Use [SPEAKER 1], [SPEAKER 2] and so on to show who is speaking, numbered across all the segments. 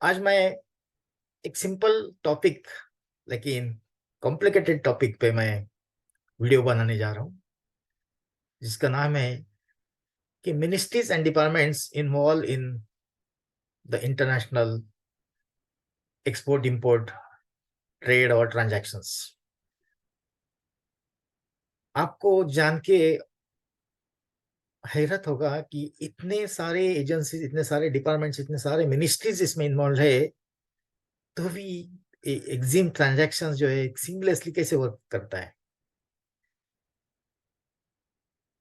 [SPEAKER 1] आज मैं एक सिंपल टॉपिक लेकिन कॉम्प्लिकेटेड टॉपिक पे मैं वीडियो बनाने जा रहा हूँ, जिसका नाम है कि ministries and departments involve in the international export import trade और ट्रांजैक्शंस। आपको जान के हैरत होगा कि इतने सारे एजेंसीज, इतने सारे डिपार्टमेंट्स, इतने सारे मिनिस्ट्रीज इसमें इन्वॉल्व है, तो भी एग्जिम ट्रांजैक्शंस जो है सीमलेसली कैसे वर्क करता है।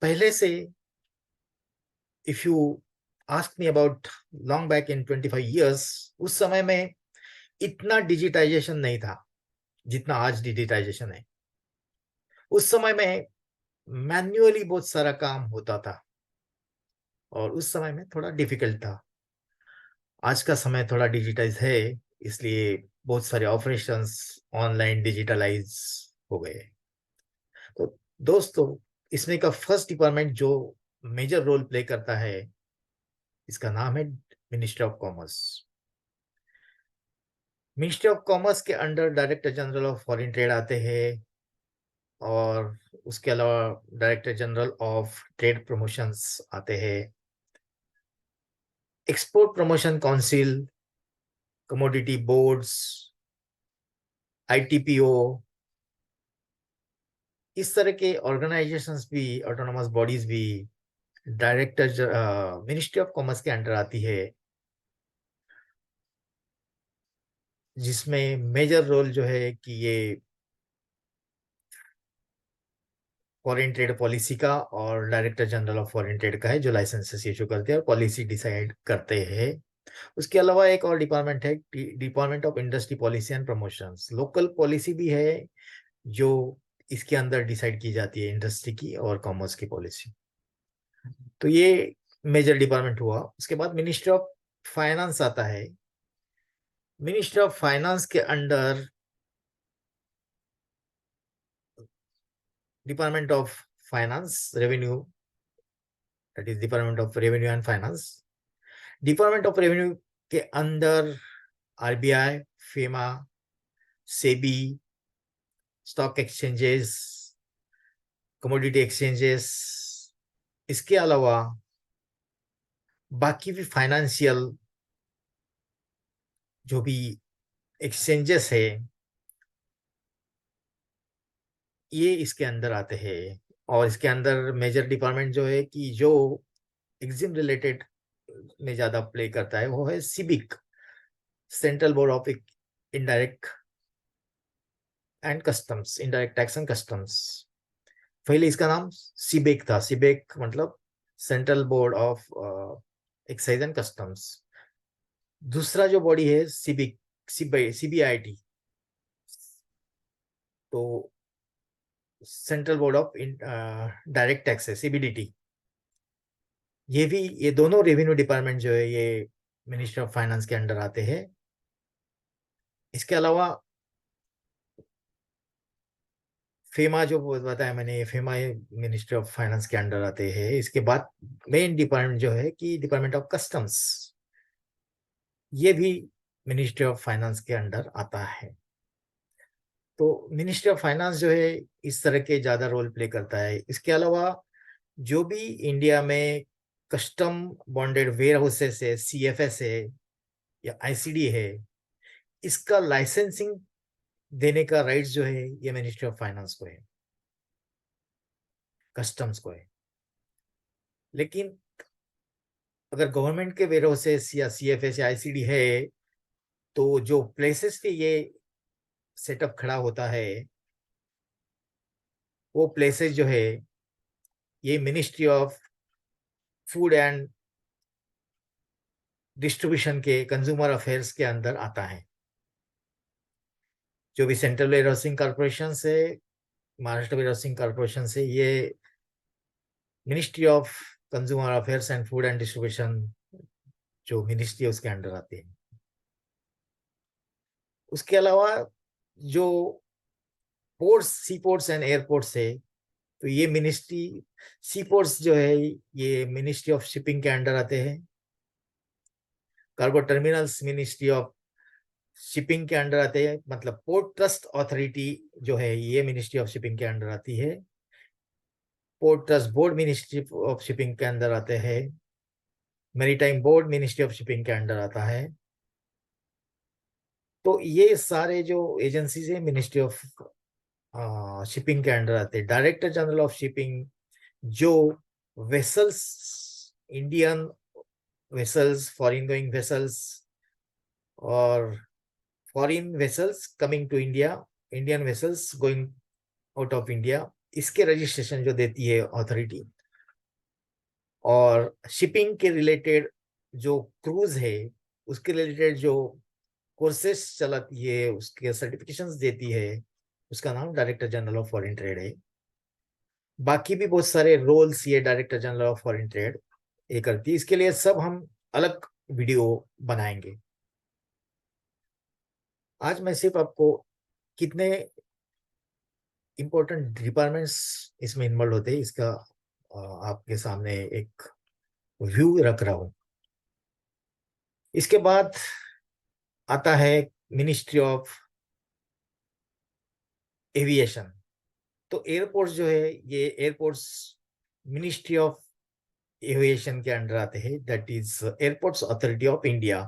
[SPEAKER 1] पहले से if you ask me about long back in 25 years, उस समय में इतना डिजिटाइजेशन नहीं था जितना आज डिजिटाइजेशन है। उस समय में मैन्युअली बहुत सारा काम होता था और उस समय में थोड़ा डिफिकल्ट था। आज का समय थोड़ा डिजिटाइज है, इसलिए बहुत सारे ऑपरेशंस ऑनलाइन डिजिटलाइज हो गए। तो दोस्तों, इसमें का फर्स्ट डिपार्टमेंट जो मेजर रोल प्ले करता है, इसका नाम है ministry of commerce. Ministry of commerce के under director general of foreign trade आते हैं और उसके अलावा director general of trade promotions आते हैं, export promotion council, commodity boards, ITPO, इस तरह के ऑर्गेनाइजेशंस भी, ऑटोनोमस बॉडीज भी डायरेक्टर मिनिस्ट्री ऑफ कॉमर्स के अंडर आती है, जिसमें मेजर रोल जो है कि ये फॉरेन ट्रेड पॉलिसी का और director general of foreign trade का है, जो लाइसेंसेस इशू करते हैं और पॉलिसी डिसाइड करते हैं। उसके अलावा एक और डिपार्टमेंट है, department of industry policy and promotions. Local policy भी है जो इसके अंदर डिसाइड की जाती है, इंडस्ट्री की और कॉमर्स की पॉलिसी। तो ये मेजर डिपार्टमेंट हुआ। उसके बाद मिनिस्ट्री ऑफ फाइनेंस आता है। मिनिस्ट्री ऑफ फाइनेंस के under department of finance revenue, that is department of revenue and finance. Department of revenue के अंदर RBI, FEMA, SEBI, stock exchanges, commodity exchanges, इसके अलावा बाकी भी फाइनेंशियल जो भी एक्सचेंजेस है, ये इसके अंदर आते हैं। और इसके अंदर मेजर डिपार्टमेंट जो है कि जो एग्जिम रिलेटेड में ज्यादा प्ले करता है, वो है CBIC, central board of indirect and customs, indirect tax and customs. पहले इसका नाम सीबेक था। सीबेक मतलब central board of excise and customs. दूसरा जो बॉडी है सीबिक, सीबीआईटी, तो central board of direct tax है, सीबीडीटी। ये दोनों रेवेन्यू डिपार्टमेंट जो है, ये मिनिस्ट्री ऑफ फाइनेंस के अंडर आते हैं। इसके अलावा फेमा जो बताया मैंने, फेमा मिनिस्ट्री ऑफ फाइनेंस के अंडर आते हैं। इसके बाद मेन डिपार्टमेंट जो है कि डिपार्टमेंट ऑफ कस्टम्स, ये भी मिनिस्ट्री ऑफ फाइनेंस के अंडर आता है। तो मिनिस्ट्री ऑफ फाइनेंस जो है इस तरह के ज्यादा रोल प्ले करता है। इसके अलावा जो भी इंडिया में कस्टम बॉन्डेड वेयर हाउसेस है, सीएफएस है या आईसीडी है, इसका लाइसेंसिंग देने का राइट्स जो है ये मिनिस्ट्री ऑफ फाइनेंस को है, कस्टम्स को है। लेकिन अगर गवर्नमेंट के वेयर हाउसेस या सीएफएस या आईसीडी है, तो जो प्लेसेस पे ये सेटअप खड़ा होता है, वो प्लेसेस जो है ये ministry of food and distribution के कंज्यूमर अफेयर्स के अंदर आता है। जो भी सेंट्रल वेयर हाउसिंग कॉर्पोरेशन से, महाराष्ट्र वेयर हाउसिंग कॉर्पोरेशन से, ये ministry of consumer affairs and food and distribution जो मिनिस्ट्री है उसके अंडर आते हैं। उसके अलावा जो ports, sea ports and airports है, तो ये मिनिस्ट्री, सी पोर्ट्स जो है ये मिनिस्ट्री ऑफ शिपिंग के अंडर आते हैं। Cargo terminals ministry of shipping के अंडर आते हैं, मतलब पोर्ट ट्रस्ट अथॉरिटी जो है ये मिनिस्ट्री ऑफ शिपिंग के अंडर आती है। Port trust board ministry of shipping के अंदर आते हैं। Maritime board ministry of shipping के अंडर आता है। तो ये सारे जो एजेंसीज है मिनिस्ट्री ऑफ शिपिंग के अंडर आते हैं। डायरेक्टर जनरल ऑफ शिपिंग जो vessels, Indian vessels, foreign going vessels और foreign vessels coming to India, Indian vessels going out of India, इसके रजिस्ट्रेशन जो देती है अथॉरिटी, और शिपिंग के रिलेटेड जो क्रूज है उसके रिलेटेड जो कोर्सेस चलाती है, उसके सर्टिफिकेशंस देती है, उसका नाम director general of foreign trade है। बाकी भी बहुत सारे रोल्स ये director general of foreign trade ये करती है। इसके लिए सब हम अलग वीडियो बनाएंगे। आज मैं सिर्फ आपको कितने इंपॉर्टेंट डिपार्टमेंट्स इसमें इन्वॉल्व होते हैं इसका आपके सामने एक व्यू रख रहा हूं। इसके बाद आता है मिनिस्ट्री ऑफ एविएशन। तो एयरपोर्ट्स जो है ये एयरपोर्ट्स मिनिस्ट्री ऑफ एविएशन के अंडर आते हैं, that is airports authority of India,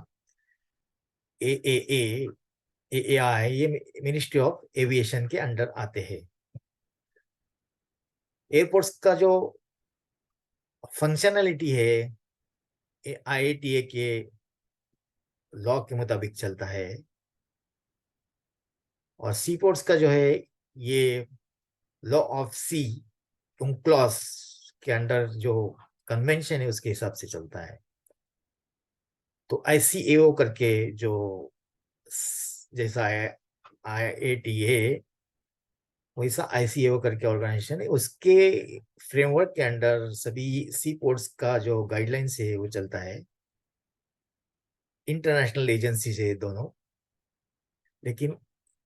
[SPEAKER 1] A AI, ये मिनिस्ट्री ऑफ एविएशन के अंडर आते हैं। एयरपोर्ट्स का जो फंक्शनलिटी है आईएटीए के लॉ के मुताबिक चलता है, और सी पोर्ट्स का जो है ये लॉ ऑफ सी उनक्लॉस के अंडर जो कन्वेंशन है उसके हिसाब से चलता है। तो आईसीएओ करके जो जैसा है आईएटीए वैसा आईसीएओ करके ऑर्गेनाइजेशन है, उसके फ्रेमवर्क के अंडर सभी सी पोर्ट्स का जो गाइडलाइंस है वो चलता है। इंटरनेशनल एजेंसी से दोनों, लेकिन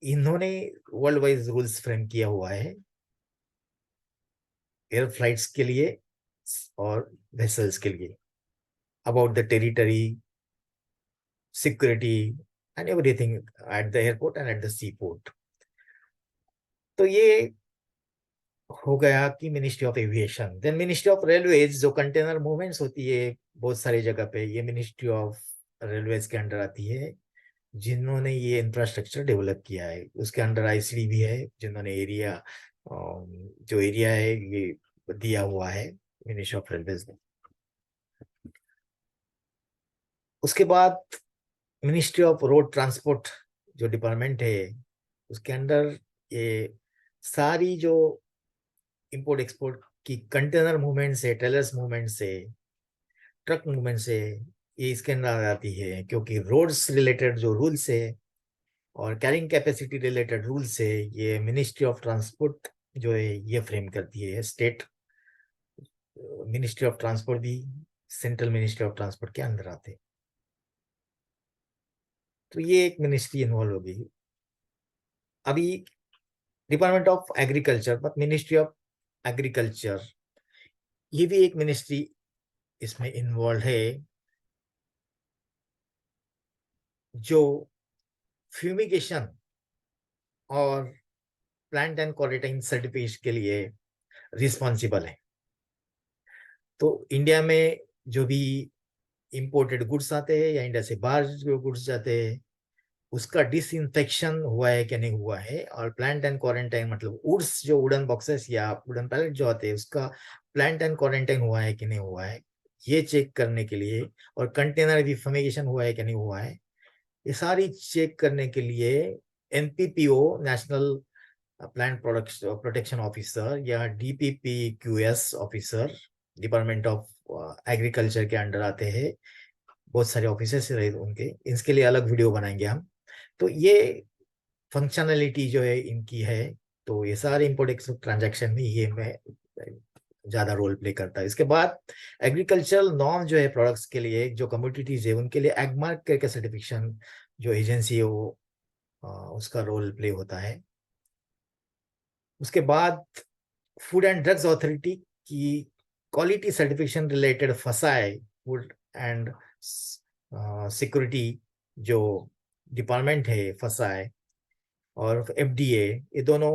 [SPEAKER 1] इन्होंने वर्ल्ड वाइज रूल्स फ्रेम किया हुआ है एयर फ्लाइट्स के लिए और वेसल्स के लिए, about the territory, security and everything at the airport and at the sea port. तो ये हो गया कि ministry of aviation. Then ministry of railways जो कंटेनर मूवमेंट्स होती है बहुत सारी जगह पे, ये मिनिस्ट्री ऑफ रेलवेज के अंडर आती है, जिन्होंने ये इंफ्रास्ट्रक्चर डेवलप किया है। उसके अंडर आईसीडी भी है, जिन्होंने एरिया जो एरिया है ये दिया हुआ है मिनिस्ट्री ऑफ रेलवेज ने। उसके बाद मिनिस्ट्री ऑफ रोड ट्रांसपोर्ट जो डिपार्टमेंट है उसके अंडर ये सारी जो इंपोर्ट एक्सपोर्ट की कंटेनर मूवमेंट से, ट्रेलर्स मूवमेंट से, ट्रक मूवमेंट से, ये इसके अंदर आती है, क्योंकि रोड्स रिलेटेड जो रूल्स है और कैरिंग कैपेसिटी रिलेटेड रूल्स है ये मिनिस्ट्री ऑफ ट्रांसपोर्ट जो है ये फ्रेम करती है। स्टेट मिनिस्ट्री ऑफ ट्रांसपोर्ट भी सेंट्रल मिनिस्ट्री ऑफ ट्रांसपोर्ट के अंदर आते हैं। तो ये एक मिनिस्ट्री इन्वॉल्व होगी। अभी department of agriculture, but ministry of agriculture ये भी एक मिनिस्ट्री इसमें इन्वॉल्व है, जो फ्यूमिगेशन और प्लांट एंड क्वारंटाइन सर्टिफिकेट के लिए रिस्पॉन्सिबल है। तो इंडिया में जो भी इंपोर्टेड गुड्स आते हैं या इंडिया से बाहर जो गुड्स जाते हैं उसका डिसइंफेक्शन हुआ है कि नहीं हुआ है, और प्लांट एंड क्वारंटाइन मतलब वुड्स जो वुडन बॉक्सेस या वुडन पैलेट जो आते हैं उसका प्लांट एंड क्वारंटाइन हुआ है कि नहीं हुआ है ये चेक करने के लिए, और कंटेनर भी फमिगेशन हुआ है कि नहीं हुआ है ये सारी चेक करने के लिए एनपीपीओ, नेशनल प्लांट प्रोटेक्शन ऑफिसर, या डीपीपीक्यूएस ऑफिसर, डिपार्टमेंट ऑफ एग्रीकल्चर के अंडर आते हैं। बहुत सारे ऑफिसर्स रहे उनके, इसके लिए अलग वीडियो बनाएंगे हम। तो ये फंक्शनलिटी जो है इनकी है। तो ये सारे इंपोर्ट एक्सपोर्ट ट्रांजैक्शन में ये में ज्यादा रोल प्ले करता है। इसके बाद एग्रीकल्चरल नॉर्म जो है प्रोडक्ट्स के लिए, जो कमोडिटीज है उनके लिए एगमार्क करके सर्टिफिकेशन जो एजेंसी है वो उसका रोल प्ले होता है। उसके बाद फूड एंड ड्रग्स अथॉरिटी की क्वालिटी सर्टिफिकेशन रिलेटेड फसाई फूड एंड सिक्योरिटी जो डिपार्टमेंट है फंसा है, और एफडीए, ये दोनों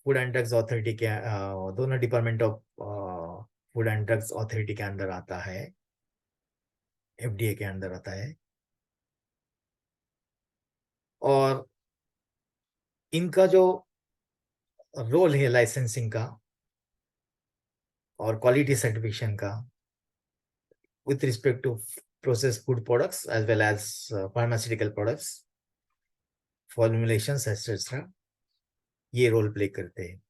[SPEAKER 1] फूड एंड ड्रग्स अथॉरिटी के दोनों department of food and drugs authority के अंदर आता है, एफडीए के अंदर आता है। और इनका जो रोल है लाइसेंसिंग का और क्वालिटी सर्टिफिकेशन का with respect to processed food products as well as pharmaceutical products, formulations, etc. ये रोल प्ले करते हैं।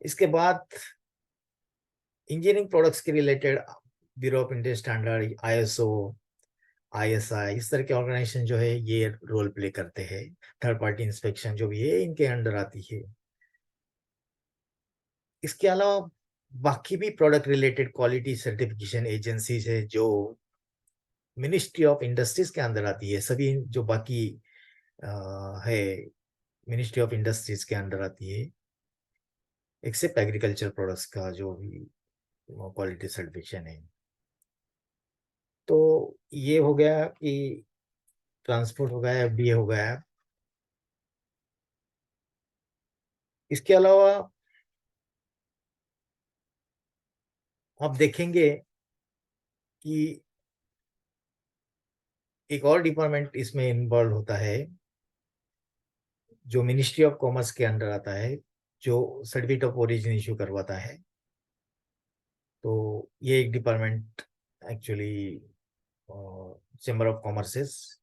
[SPEAKER 1] इसके बाद इंजीनियरिंग प्रोडक्ट्स के related bureau of Indian standard, ISO, ISI, इस तरह के ऑर्गेनाइजेशन जो है ये रोल प्ले करते हैं। थर्ड पार्टी इंस्पेक्शन जो भी है इनके अंडर आती है। इसके अलावा बाकी भी product related quality certification agencies है जो मिनिस्ट्री ऑफ इंडस्ट्रीज के अंदर आती है। सभी जो बाकी है मिनिस्ट्री ऑफ इंडस्ट्रीज के अंडर आती है, एक्सेप्ट एग्रीकल्चर प्रोडक्ट्स का जो भी क्वालिटी सर्टिफिकेशन है। तो ये हो गया कि ट्रांसपोर्ट हो गया, एफडीए हो गया। इसके अलावा आप देखेंगे कि एक और डिपार्टमेंट इसमें इन्वॉल्व होता है जो मिनिस्ट्री ऑफ कॉमर्स के अंडर आता है, जो सर्टिफिकेट ऑफ ओरिजिन इशू करवाता है। तो ये एक डिपार्टमेंट एक्चुअली चेंबर ऑफ कॉमर्सेस,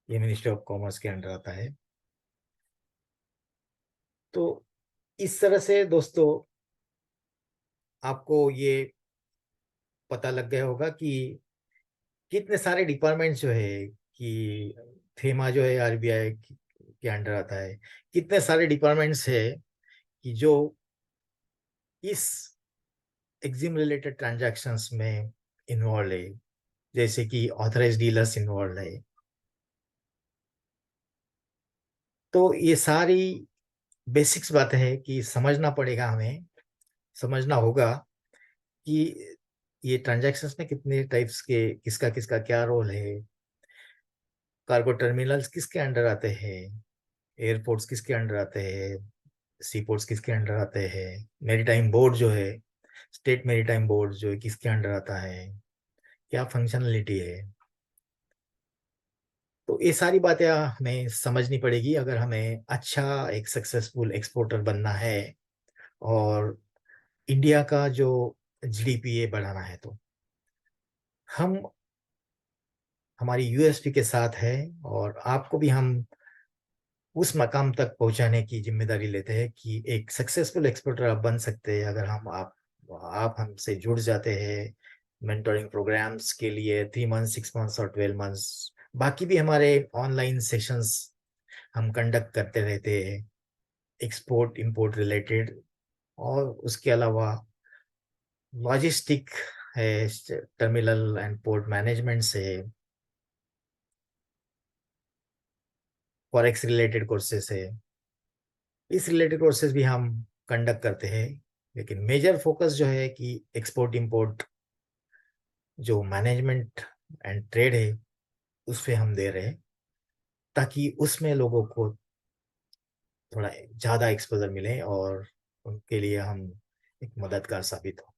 [SPEAKER 1] ये मिनिस्ट्री ऑफ कॉमर्स के अंडर आता है। तो इस तरह से दोस्तों आपको ये पता लग गया होगा कि कितने सारे डिपार्टमेंट्स जो है कि थेमा जो है आरबीआई के अंडर आता है, कितने सारे डिपार्टमेंट्स है कि जो इस एग्जिम रिलेटेड ट्रांजैक्शंस में इन्वॉल्व है, जैसे कि ऑथराइज्ड डीलर्स इन्वॉल्व है। तो ये सारी बेसिक्स बातें हैं कि समझना पड़ेगा, हमें समझना होगा कि ये ट्रांजैक्शंस में कितने टाइप्स के, किसका किसका क्या रोल है, कार्गो टर्मिनल्स किसके अंडर आते हैं, एयरपोर्ट्स किसके अंडर आते हैं, सी पोर्ट्स किसके अंडर आते हैं, मेरीटाइम बोर्ड जो है, स्टेट मेरीटाइम बोर्ड जो है किसके अंडर आता है, क्या फंक्शनलिटी है। तो ये सारी बातें हमें समझनी पड़ेगी अगर हमें अच्छा एक सक्सेसफुल एक्सपोर्टर बनना है और इंडिया का जो जीडीपी है बढ़ाना है। तो हम हमारी यूएसपी के साथ है और आपको भी हम उस मकाम तक पहुंचाने की जिम्मेदारी लेते हैं कि एक सक्सेसफुल एक्सपोर्टर आप बन सकते हैं अगर हम आप हमसे जुड़ जाते हैं मेंटोरिंग प्रोग्राम्स के लिए 3 मंथ, 6 मंथ्स और 12 मंथ्स। बाकी भी हमारे ऑनलाइन सेशंस हम कंडक्ट करते रहते हैं एक्सपोर्ट इंपोर्ट रिलेटेड, और उसके अलावा लॉजिस्टिक है, टर्मिनल एंड पोर्ट मैनेजमेंट से, फॉरेक्स रिलेटेड कोर्सेस है, इस रिलेटेड कोर्सेज भी हम कंडक्ट करते हैं। लेकिन मेजर फोकस जो है कि एक्सपोर्ट इंपोर्ट जो मैनेजमेंट एंड ट्रेड है उस पे हम दे रहे हैं, ताकि उसमें लोगों को थोड़ा ज़्यादा एक्सपोजर मिले और उनके लिए हम एक मददगार साबित हो।